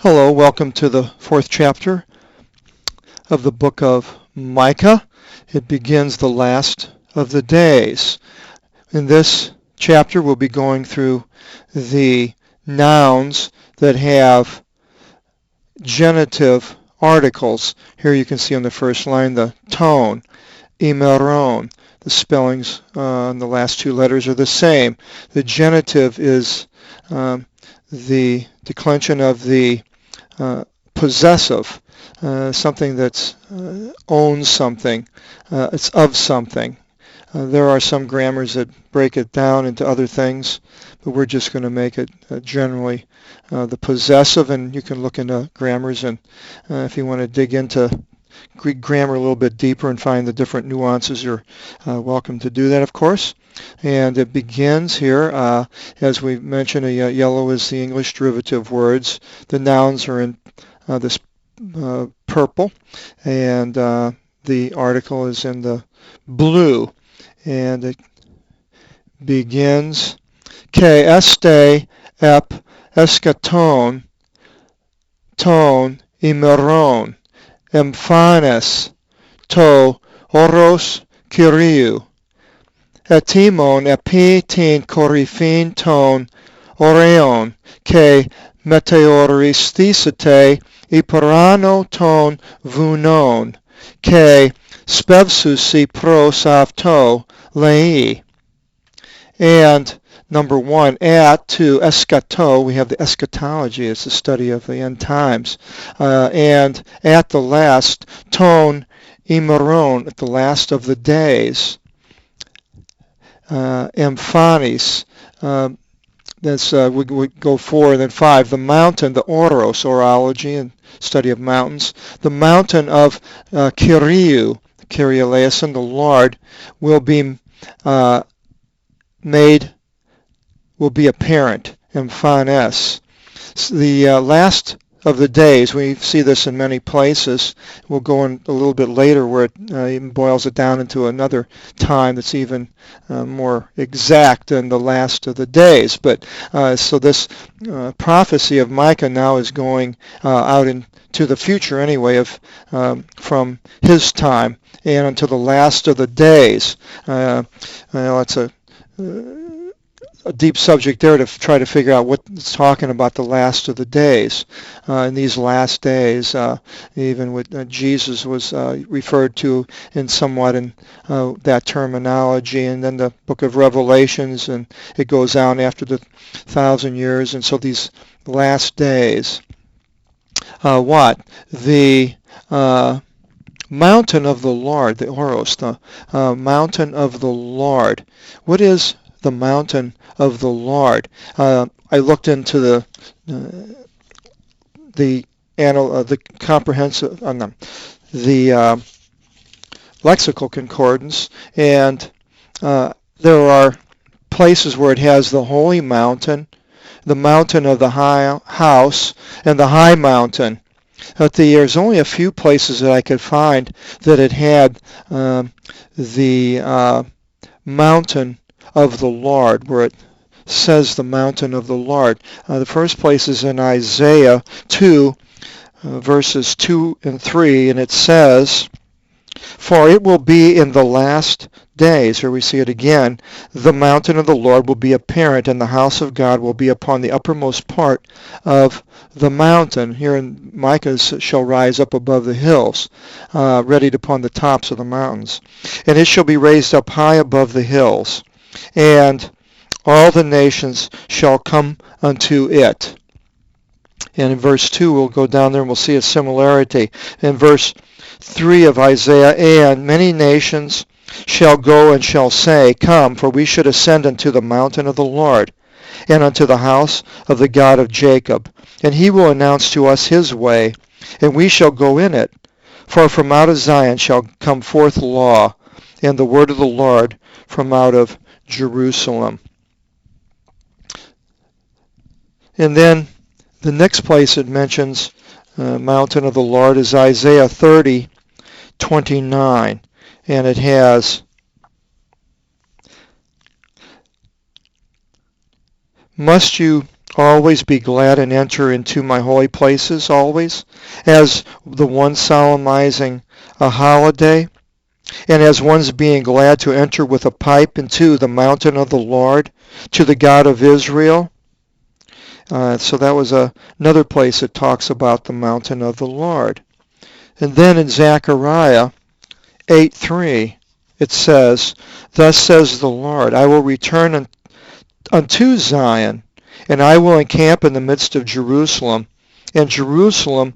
Hello, welcome to the fourth chapter of the book of Micah. It begins the last of the days. In this chapter, we'll be going through the nouns that have genitive articles. Here you can see on the first line the tone, imeron. The spellings on the last two letters are the same. The genitive is the declension of the possessive, something that owns something, it's of something. There are some grammars that break it down into other things, but we're just going to make it generally the possessive, and you can look into grammars, and if you want to dig into Greek grammar a little bit deeper and find the different nuances, you're welcome to do that, of course. And it begins here, as we mentioned, yellow is the English derivative words. The nouns are in this purple, and the article is in the blue. And it begins, Ke este ep eschaton ton imeron emphanes to oros kyriou etimon epi tin korifin ton oreon ke meteoristisite iperano ton vunon ke spevsusi pros avto lei. And number one, to eschato, we have the eschatology, it's the study of the end times. And at the last, ton imeron, at the last of the days. Emphanes, that's we go 4 and then 5. The mountain, the oros, orology and study of mountains. The mountain of Kyriou, Kyrie eleison, the Lord, will be will be apparent, emphanes. The last of the days, we see this in many places. We'll go in a little bit later where it even boils it down into another time that's even more exact than the last of the days. But so this prophecy of Micah now is going out into the future anyway, of from his time and until the last of the days. It's a deep subject there to try to figure out what it's talking about, the last of the days. In these last days, even with Jesus was referred to in somewhat in that terminology, and then the book of Revelations, and it goes on after the 1,000 years, and so these last days. The mountain of the Lord, the oros, the mountain of the Lord. What is the mountain of the Lord? I looked into the comprehensive, the lexical concordance, and there are places where it has the holy mountain, the mountain of the high house, and the high mountain. But there's only a few places that I could find that it had the mountain of the Lord, where it says the mountain of the Lord. The first place is in Isaiah 2, verses 2 and 3, and it says, "For it will be in the last days," here we see it again, "the mountain of the Lord will be apparent, and the house of God will be upon the uppermost part of the mountain." Here in Micah, shall rise up above the hills, readied upon the tops of the mountains. "And it shall be raised up high above the hills, and all the nations shall come unto it." And in verse 2, we'll go down there and we'll see a similarity. In verse 3 of Isaiah, "And many nations shall go and shall say, Come, for we should ascend unto the mountain of the Lord, and unto the house of the God of Jacob. And he will announce to us his way, and we shall go in it. For from out of Zion shall come forth law, and the word of the Lord from out of Jerusalem." And then the next place it mentions mountain of the Lord is Isaiah 30:29, and it has, "Must you always be glad and enter into my holy places always, as the one solemnizing a holiday, and as one's being glad to enter with a pipe into the mountain of the Lord, to the God of Israel. So that was another place that talks about the mountain of the Lord. And then in Zechariah 8:3, it says, "Thus says the Lord, I will return unto Zion, and I will encamp in the midst of Jerusalem, and Jerusalem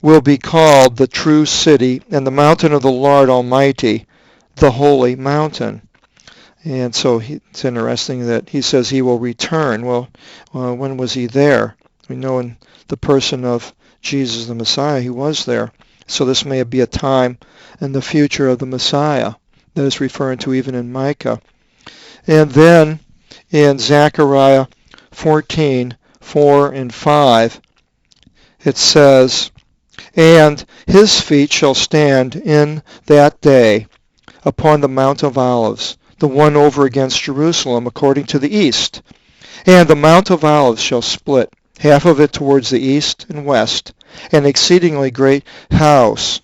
will be called the true city, and the mountain of the Lord Almighty, the holy mountain." And so it's interesting that he says he will return. Well, when was he there? We know in the person of Jesus the Messiah, he was there. So this may be a time in the future of the Messiah that is referring to even in Micah. And then in Zechariah 14:4 and 5, it says, "And his feet shall stand in that day upon the Mount of Olives, the one over against Jerusalem, according to the east. And the Mount of Olives shall split, half of it towards the east and west, an exceedingly great house.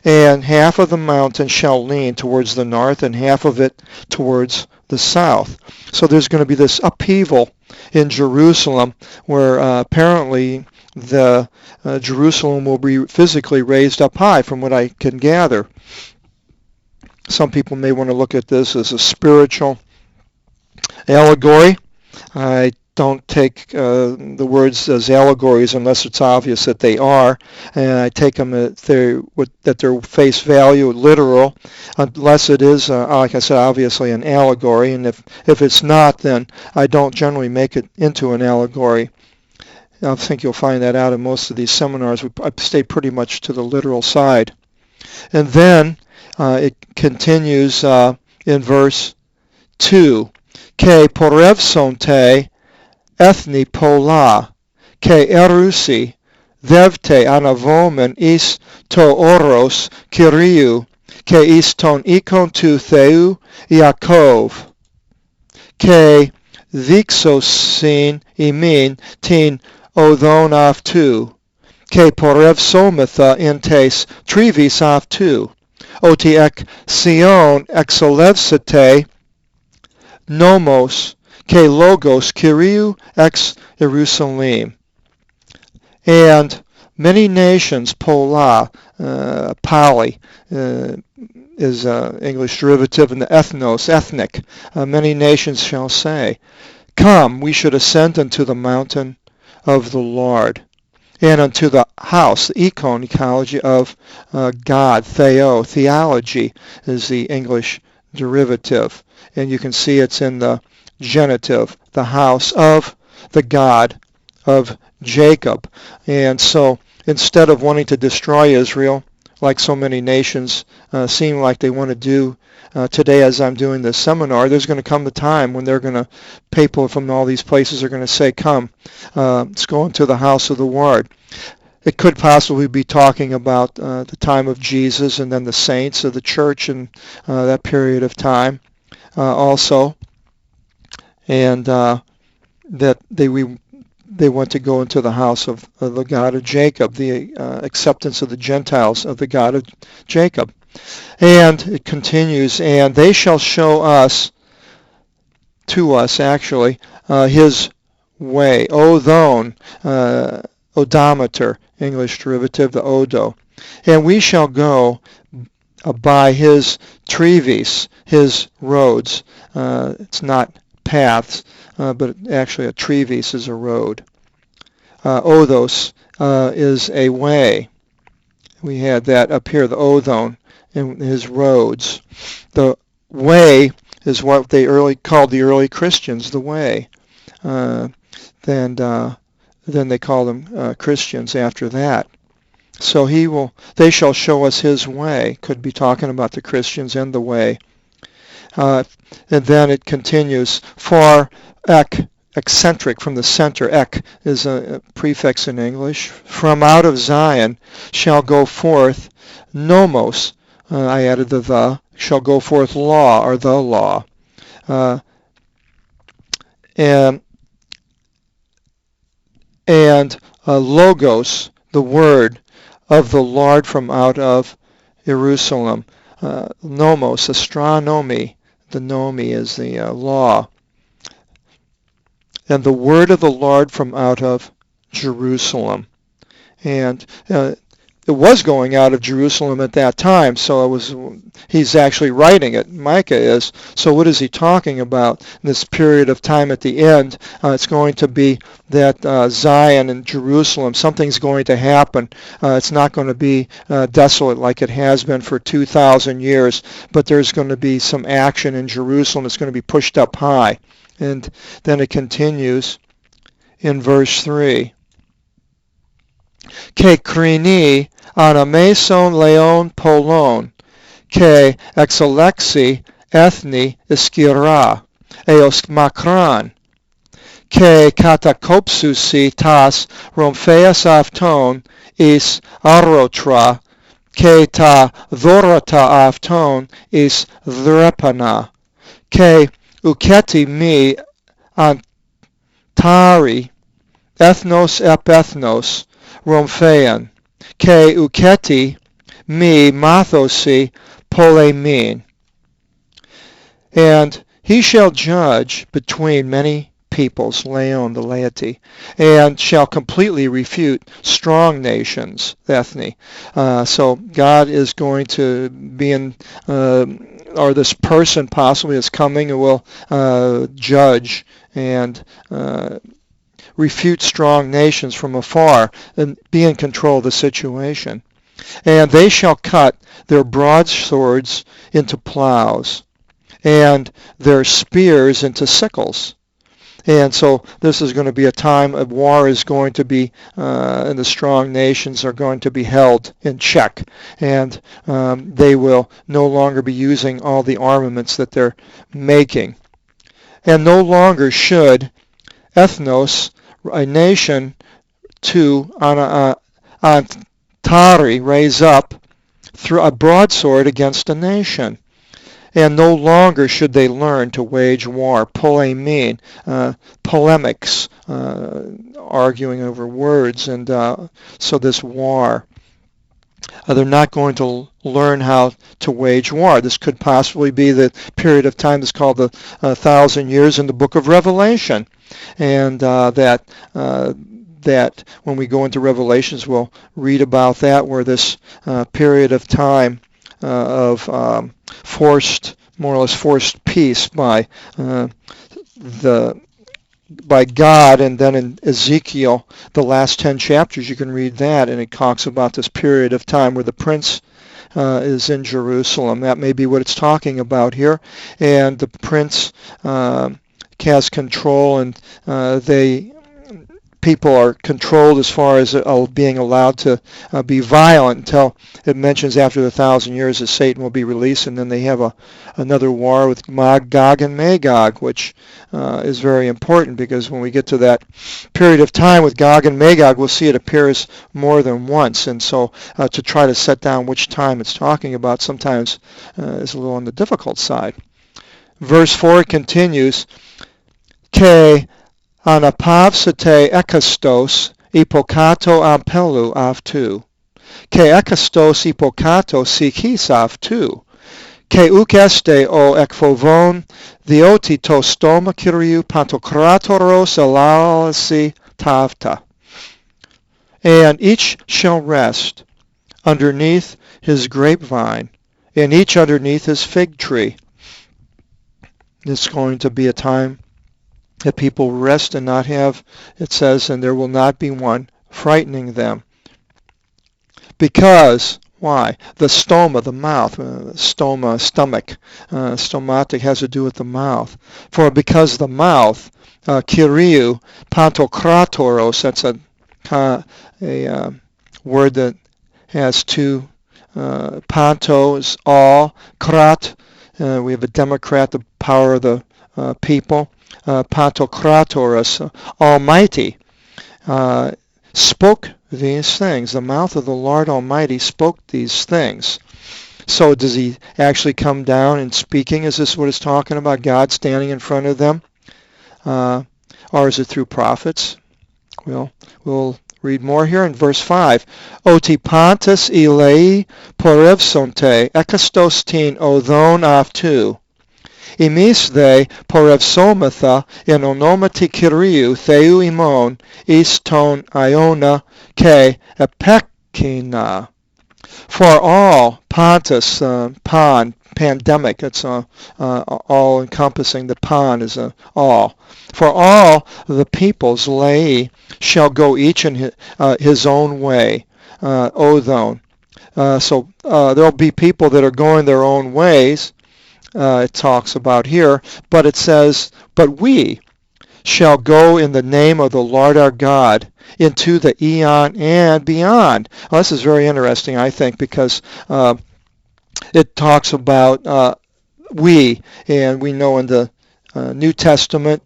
And half of the mountain shall lean towards the north, and half of it towards the south." So there's going to be this upheaval in Jerusalem, where apparently the Jerusalem will be physically raised up high, from what I can gather. Some people may want to look at this as a spiritual allegory. I don't take the words as allegories unless it's obvious that they are, and I take them at their face value, literal, unless it is, like I said, obviously an allegory. And if it's not, then I don't generally make it into an allegory. I think you'll find that out in most of these seminars. I stay pretty much to the literal side. And then it continues in verse 2. Ke porevsonte ethni pola, ke erusi, devte anavomen is to oros kiriou, ke is ton ikon tu theu Yaakov, ke vixosin imin tin odon aftu, ke porevsometha intes trivis aftu, oti ek sion exelevsete nomos, ke logos Kyriou ex Jerusalem. And many nations, pola, poly, is English derivative, and the ethnos, ethnic. Many nations shall say, "Come, we should ascend unto the mountain of the Lord, and unto the house," the ecology of God, theo, theology is the English derivative. And you can see it's in the genitive, the house of the God of Jacob. And so instead of wanting to destroy Israel, like so many nations seem like they want to do today as I'm doing this seminar, there's going to come the time when they're going to, people from all these places are going to say, "Come, let's go into the house of the Lord." It could possibly be talking about the time of Jesus and then the saints of the church in that period of time also. And that they want to go into the house of the God of Jacob, the acceptance of the Gentiles of the God of Jacob. And it continues, "And they shall show us," to us actually, "his way." Odon, odometer, English derivative, the odo. "And we shall go by his trevis," his roads. It's not paths, but actually a trevis is a road. Odos is a way. We had that up here, the odon, and his roads. The way is what they called the early Christians, the way. Then they call them Christians after that. So they shall show us his way. Could be talking about the Christians and the way. And then it continues, "For eccentric, from the center, ek is a prefix in English, from out of Zion shall go forth nomos," I added the, "shall go forth law," or the law. And and logos, the word of the Lord from out of Jerusalem. Nomos, astronomy. The nomi is the law. And the word of the Lord from out of Jerusalem. And it was going out of Jerusalem at that time, so he's actually writing it, Micah is. So what is he talking about in this period of time at the end? It's going to be that Zion and Jerusalem, something's going to happen. It's not going to be desolate like it has been for 2,000 years, but there's going to be some action in Jerusalem. It's going to be pushed up high. And then it continues in verse 3. Ke krini anameson leon polon, ke exalexi ethni iskira, eos makran, ke katakopsusi tas rompheas afton is arotra, ke ta dhorata afton is drepana, ke uketi mi antari, ethnos epethnos, Romphean, ke uketi mi mathosi polemin. And he shall judge between many peoples, leon, the laity, and shall completely refute strong nations, ethni. So God is going to be in, or this person possibly is coming and will judge and refute strong nations from afar and be in control of the situation. And they shall cut their broadswords into plows and their spears into sickles. And so this is going to be a time of war is going to be, and the strong nations are going to be held in check. And they will no longer be using all the armaments that they're making. And no longer should ethnos, a nation, to antari, raise up through a broadsword against a nation. And no longer should they learn to wage war, polemin, polemics, arguing over words, and so this war. They're not going to learn how to wage war. This could possibly be the period of time that's called the 1,000 years in the book of Revelation. And that when we go into Revelations, we'll read about that, where this period of time of more or less forced peace by God, and then in Ezekiel, the last 10 chapters, you can read that, and it talks about this period of time where the prince is in Jerusalem. That may be what it's talking about here, and the prince has control, and people are controlled as far as being allowed to be violent, until it mentions after the 1,000 years that Satan will be released, and then they have another war with Gog and Magog, which is very important, because when we get to that period of time with Gog and Magog, we'll see it appears more than once. And so to try to set down which time it's talking about sometimes is a little on the difficult side. Verse 4 continues, Ke anapavsate ekastos ipokato ampelu avtu. Ke ekastos ipokato sikis avtu. Ke ukeste o ekfovon dioti to stoma kiriou pantokratoros alalasi tavta. And each shall rest underneath his grapevine, and each underneath his fig tree. It's going to be a time that people rest and not have, it says, and there will not be one frightening them. Because, why? The stoma, the mouth, stoma, stomach, stomatic has to do with the mouth. For because the mouth, kiriou, pantokratoros, that's a word that has two, panto is all, krat, we have a Democrat, the power of the people, pantokratoros, Almighty, spoke these things. The mouth of the Lord Almighty spoke these things. So does he actually come down and speaking? Is this what it's talking about, God standing in front of them? Or is it through prophets? We'll read more here in verse 5. Oti pantes ilei porevsonte ekastos tin odon avtu. Emis they porevsomatha in onomati kiriou theu imon is ton iona ke epekina. For all, Pontus, pandemic, it's all-encompassing. The pan is all. For all the peoples, lay, shall go each in his own way, odon. So there'll be people that are going their own ways, it talks about here, but it says, but we shall go in the name of the Lord our God into the eon and beyond. Well, this is very interesting, I think, because it talks about we, and we know in the New Testament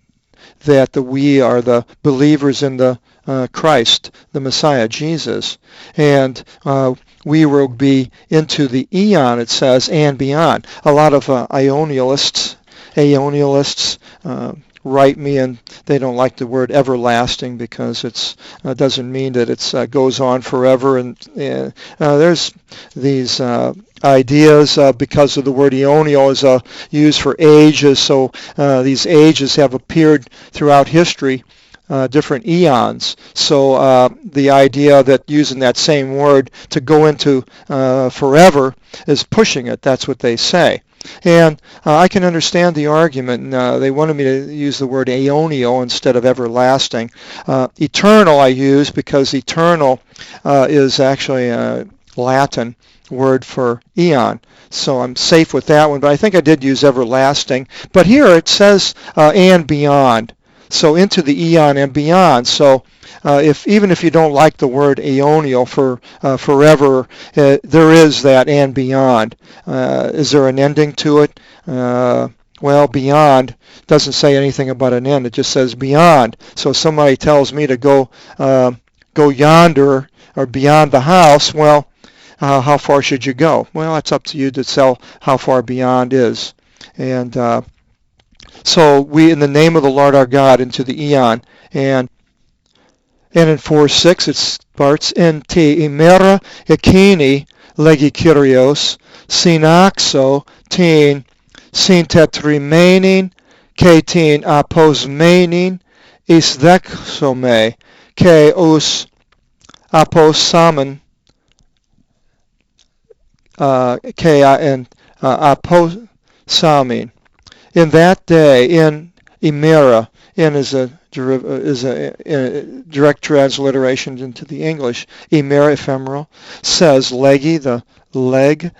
that the we are the believers in the Christ, the Messiah, Jesus. And we will be into the eon, it says, and beyond. A lot of Aeonialists write me, and they don't like the word everlasting because it doesn't mean that it goes on forever. And there's these ideas because of the word aeonio is used for ages. So these ages have appeared throughout history, different eons. So the idea that using that same word to go into forever is pushing it. That's what they say. And I can understand the argument. They wanted me to use the word aeonio instead of everlasting. Eternal I use because eternal is actually a Latin word for eon. So I'm safe with that one. But I think I did use everlasting. But here it says and beyond. So into the eon and beyond. So even if you don't like the word aeonio for forever, there is that and beyond. Is there an ending to it? Well, beyond doesn't say anything about an end. It just says beyond. So if somebody tells me to go yonder or beyond the house, well, how far should you go? Well, it's up to you to tell how far beyond is. And so we, in the name of the Lord our God, into the eon. And in 4:6 it starts, en te imera ekini legi kyrios, synaxo tin syntetrimenin, ke tin aposmenin, is dexome, ke us aposamen, ke and aposamin. In that day, in Emera, in is a direct transliteration into the English. Emera, ephemeral, says legi, the leg,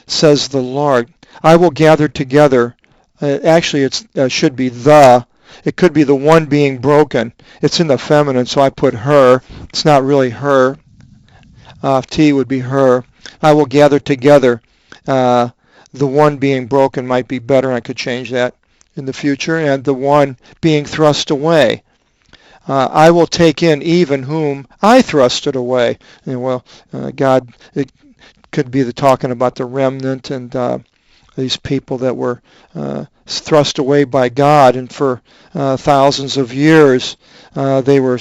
says the Lord. I will gather together. Actually, it should be the. It could be the one being broken. It's in the feminine, so I put her. It's not really her. T would be her. I will gather together. The one being broken might be better. I could change that in the future. And the one being thrust away. I will take in even whom I thrusted away. And well, God, it could be talking about the remnant and these people that were thrust away by God. And for thousands of years, they were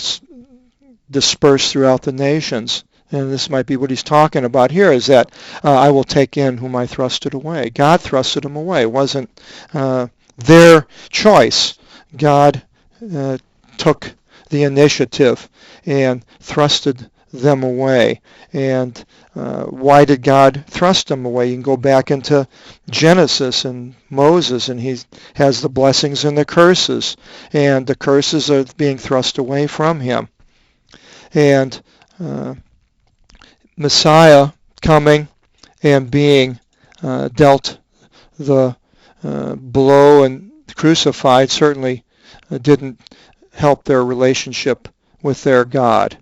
dispersed throughout the nations. And this might be what he's talking about here, is that I will take in whom I thrusted away. God thrusted them away. It wasn't their choice. God took the initiative and thrusted them away. And why did God thrust them away? You can go back into Genesis and Moses, and he has the blessings and the curses. And the curses are being thrust away from him. And Messiah coming and being dealt the blow and crucified certainly didn't help their relationship with their God.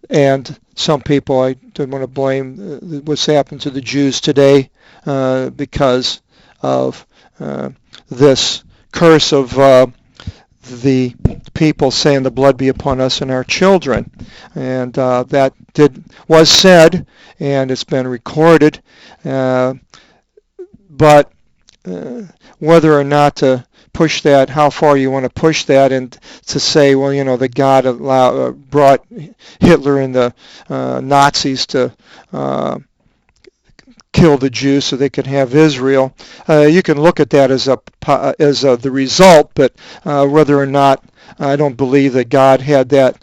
And some people, I don't want to blame what's happened to the Jews today because of this curse of the people saying the blood be upon us and our children. And that was said, and it's been recorded. But whether or not to push that, how far you want to push that, and to say, well, that God brought Hitler and the Nazis to kill the Jews so they could have Israel. You can look at that as the result, but whether or not, I don't believe that God had that.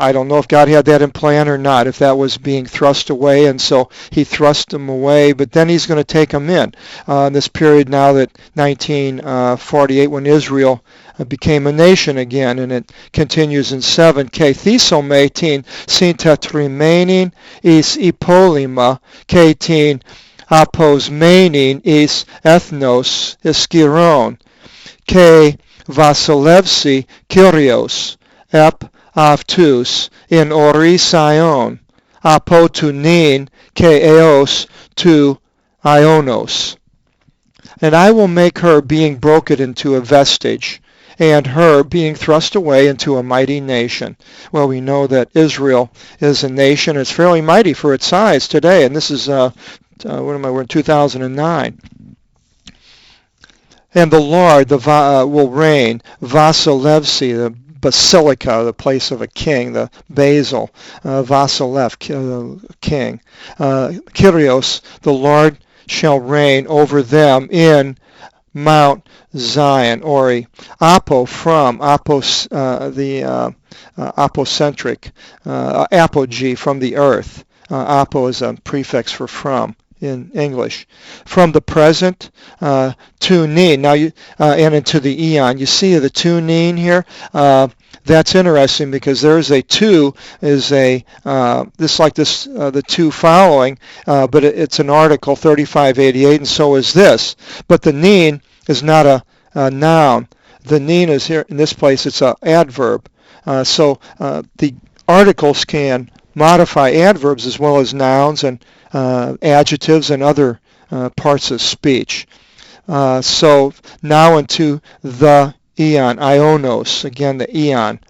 I don't know if God had that in plan or not, if that was being thrust away, and so he thrust them away, but then he's going to take them in this period now that 1948, when Israel became a nation again, and it continues in 7. Ke thesometin sintet remaining is ipolima, ketin aposmenin is ethnos iskiron, ke vasilevsi kyrios, ep avtus in orision, apotunin ke eos tu ionos. And I will make her being broken into a vestige, and her being thrust away into a mighty nation. Well, we know that Israel is a nation. It's fairly mighty for its size today, and this is, we're in 2009. And the Lord will reign, Vasilevsi, the basilica, the place of a king, the basil, Vasilev, king. Kyrios, the Lord shall reign over them in Mount Zion, Ori. Apo, from, apos, the apocentric, apogee, from the earth. Apo is a prefix for from in English. From the present to nin. Now and into the eon. You see the to nin here? That's interesting because there's a to is a this like this the two following, but it's an article 3588, and so is this. But the nin is not a noun. The nin is here in this place. It's an adverb. So the articles can modify adverbs as well as nouns and adjectives and other parts of speech. So now into the eon, ionos, again the eon.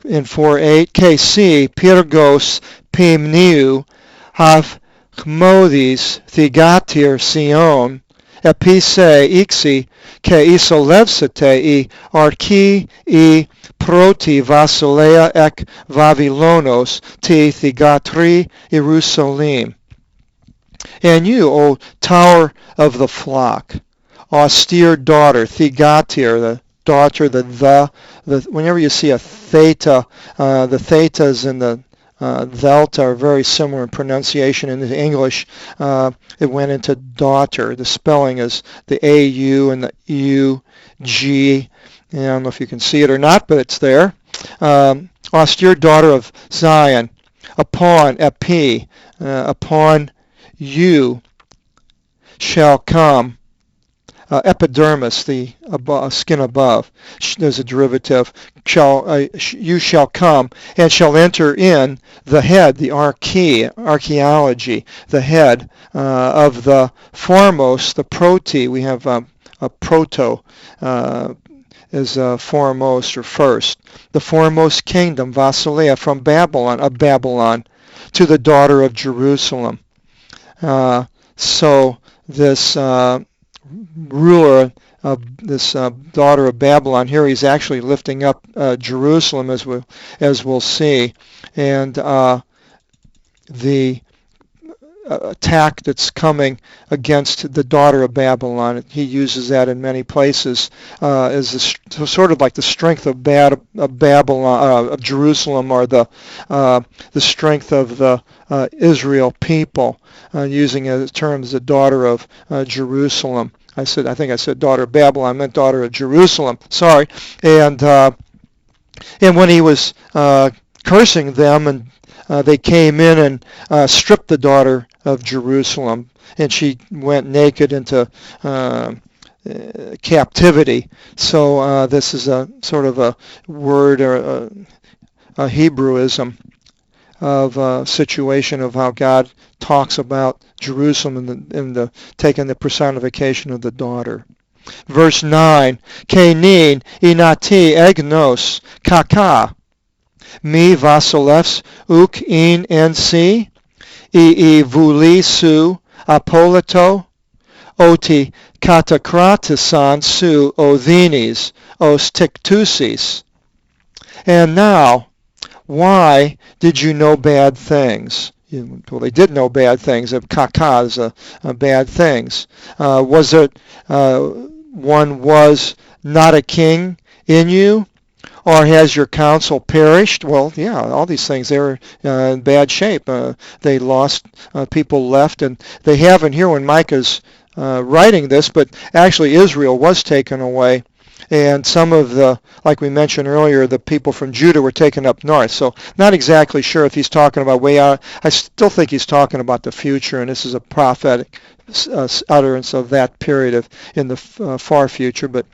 In 4:8, KC, Pyrgos, Pimniu, Hafmodis, Thigatir, Sion, Epise, Ixi, Ke isolevsete, I archi, I proti Vasilea ek Vavilonos, Ti Thigatri, Jerusalem. And you, O tower of the flock, austere daughter, Thigatir, the daughter, the whenever you see a theta, the thetas and the delta are very similar in pronunciation in the English. It went into daughter. The spelling is the A-U and the U-G. I don't know if you can see it or not, but it's there. Austere daughter of Zion, upon, epi, upon you shall come, epidermis, the skin above. There's a derivative. You shall come and shall enter in the head, the archaeology, the head of the foremost, the proti. We have a proto is foremost or first. The foremost kingdom, Vasilea, from Babylon, of Babylon, to the daughter of Jerusalem. So this ruler of this daughter of Babylon, here he's actually lifting up Jerusalem, as we'll see, and the attack that's coming against the daughter of Babylon. He uses that in many places as sort of like the strength of Babylon, of Jerusalem, or the strength of the Israel people, using it as terms the daughter of Jerusalem. I think I said daughter of Babylon. I meant daughter of Jerusalem. Sorry. And when he was cursing them, and they came in and stripped the daughter of Jerusalem, and she went naked into captivity. So this is a sort of a word or a Hebrewism of a situation of how God talks about Jerusalem in the taking the personification of the daughter. Verse 9, Kenin inati egnos kaka mi vasilefs uk in nc ii vuli su apolito oti katakratisan su odhinis, os tiktusis. And now, why did you know bad things? Well, they did know bad things, kakas, bad things. Was it one was not a king in you? Or has your counsel perished? Well, yeah, all these things, they were in bad shape. They lost, people left, and they haven't here when Micah's writing this, but actually Israel was taken away. And some of the, like we mentioned earlier, the people from Judah were taken up north. So not exactly sure if he's talking about way out. I still think he's talking about the future, and this is a prophetic utterance of that period in the far future. But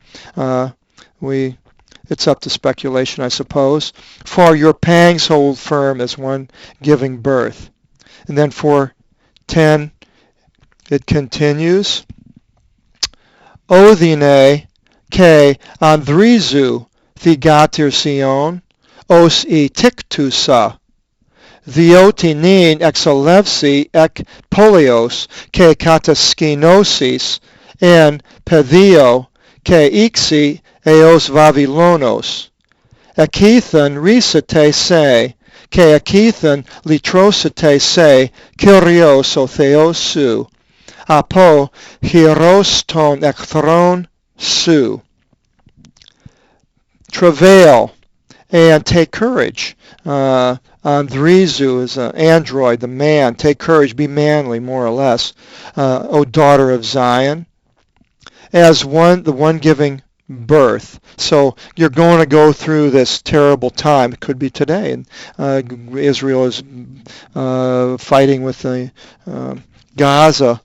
it's up to speculation, I suppose. For your pangs hold firm as one giving birth. And then for 10, it continues. Odhine ke andrizu thigatir sion, os e tiktusa. Diotinin exalevsi ek polios ke kataskinosis, en pedio ke ixi eos vavilonos. Akethan risate se, ke akethan litrosate se, kyrios o theosu, apo hieroston ekthron su. Travail and take courage. Andrizu is an android, the man. Take courage, be manly, more or less. O daughter of Zion, as the one giving birth. So you're going to go through this terrible time. It could be today. And Israel is fighting with the Gaza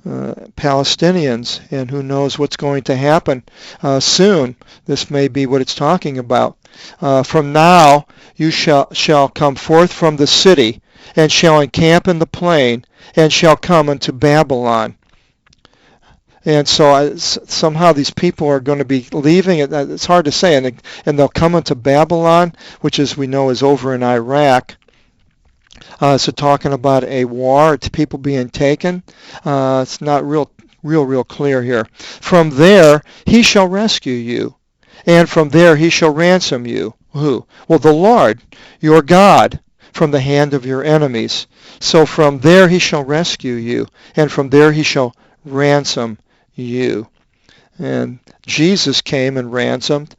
Palestinians, and who knows what's going to happen soon. This may be what it's talking about. From now you shall come forth from the city, and shall encamp in the plain, and shall come unto Babylon. And so somehow these people are going to be leaving. It's hard to say. And they'll come into Babylon, which, as we know, is over in Iraq. So talking about a war, it's people being taken. It's not real clear here. From there he shall rescue you, and from there he shall ransom you. Who? Well, the Lord, your God, from the hand of your enemies. So from there he shall rescue you, and from there he shall ransom you. And Jesus came and ransomed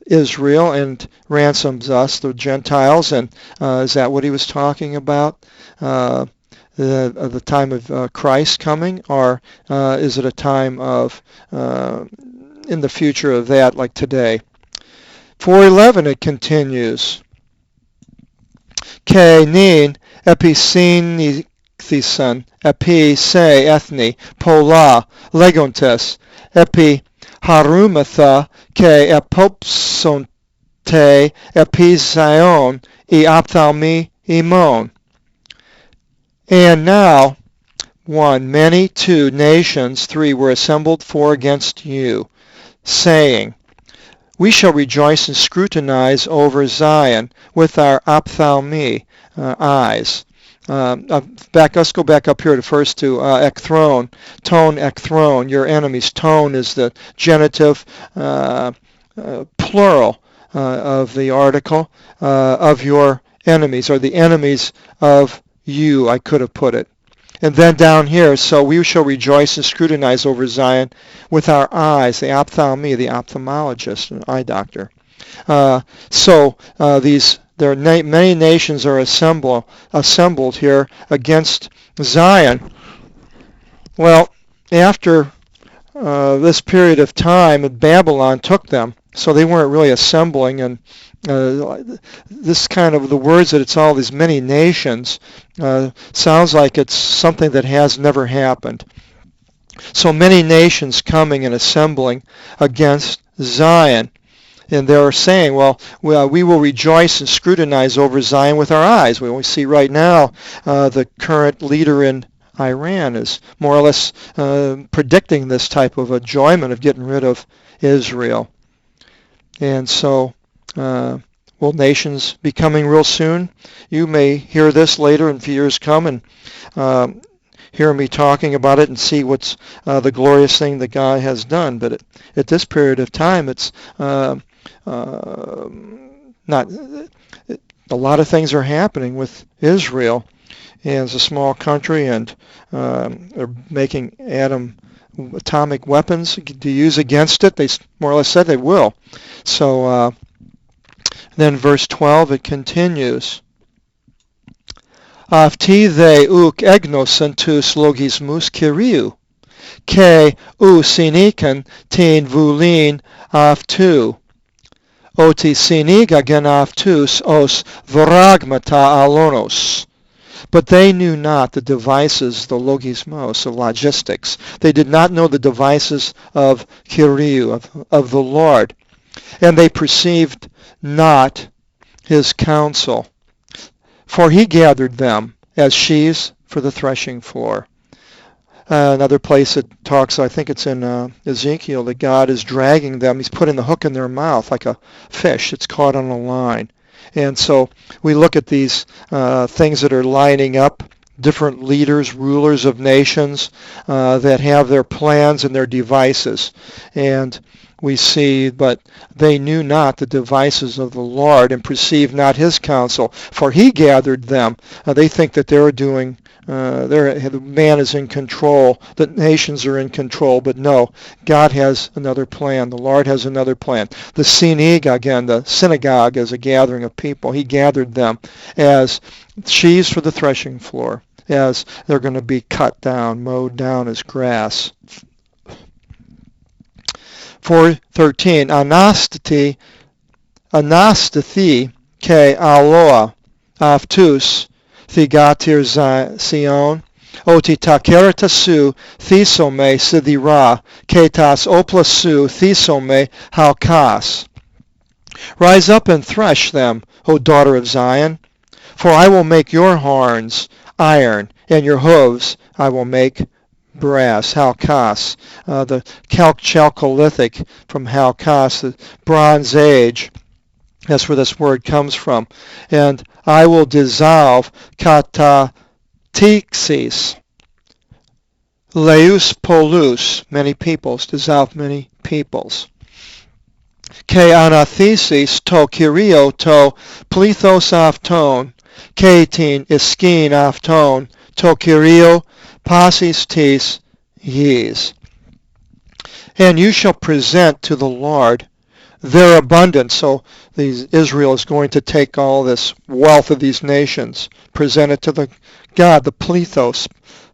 Israel and ransoms us, the Gentiles. And is that what he was talking about? The time of Christ coming, or is it a time of in the future of that, like today? 4:11 it continues. Ke nin episinithisan epi se ethni pola legontes epi harumatha ke epopsonte epi zion e ophthalmi imon. And now, 1, many, 2, nations, 3, were assembled for against you, saying, we shall rejoice and scrutinize over Zion with our ophthalmi, eyes. Let's go back up here to first to ekthron, tone ekthron, your enemies. Tone is the genitive plural of the article, of your enemies, or the enemies of you, I could have put it. And then down here, so we shall rejoice and scrutinize over Zion with our eyes, the ophthalmi, the ophthalmologist, an eye doctor. Many nations are assembled here against Zion. Well, after this period of time, Babylon took them, so they weren't really assembling. And this kind of the words that it's all these many nations sounds like it's something that has never happened. So many nations coming and assembling against Zion. And they're saying, well, we will rejoice and scrutinize over Zion with our eyes. We see right now the current leader in Iran is more or less predicting this type of enjoyment of getting rid of Israel. And so, will nations be coming real soon? You may hear this later in years come, and hear me talking about it and see what's the glorious thing that God has done. But at this period of time, it's not. A lot of things are happening with Israel, and it's a small country, and they're making atomic weapons to use against it. They more or less said they will. So then verse 12, it continues. Avti the uk egnosentus logismus kiriu, ke u sinikan tin vulin avtu. Oti siniga genaftus os vragmata alonos. But they knew not the devices, the logismos, of logistics. They did not know the devices of Kyriou, of the Lord. And they perceived not his counsel. For he gathered them as sheaves for the threshing floor. Another place it talks, I think it's in Ezekiel, that God is dragging them. He's putting the hook in their mouth like a fish. It's caught on a line. And so we look at these things that are lining up, different leaders, rulers of nations that have their plans and their devices. And we see, but they knew not the devices of the Lord and perceived not his counsel, for he gathered them. They think that they're doing the man is in control, the nations are in control, but no, God has another plan. The Lord has another plan. The synagogue, the synagogue, is a gathering of people. He gathered them as sheaves for the threshing floor, as they're going to be cut down, mowed down as grass. 4:13, anastathi ke aloa aftus thigatir Sion, oti takeratasu thisome sidira, ketas oplasu thisome halkas. Rise up and thresh them, O daughter of Zion, for I will make your horns iron, and your hooves I will make brass, halkas, the Chalcolithic from halkas, the Bronze Age. That's where this word comes from. And I will dissolve katatixis, leus polus, many peoples, dissolve many peoples. Ke anathesis to kyrio to plethos afton, ketin iskin afton, to kyrio pasis tis yis. And you shall present to the Lord their abundance. So Israel is going to take all this wealth of these nations, present it to the God, the plethos,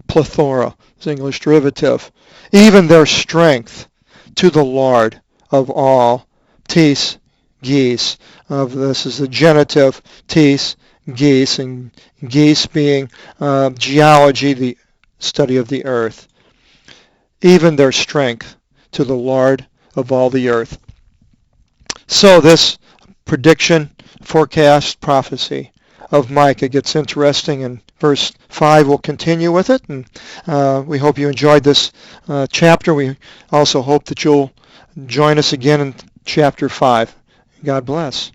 plethora, is English derivative, even their strength to the Lord of all. Tis, geese, of this is the genitive, tis, geese, and geese being geology, the study of the earth. Even their strength to the Lord of all the earth. So this prediction, forecast, prophecy of Micah gets interesting, and verse 5 will continue with it. And we hope you enjoyed this chapter. We also hope that you'll join us again in chapter 5. God bless.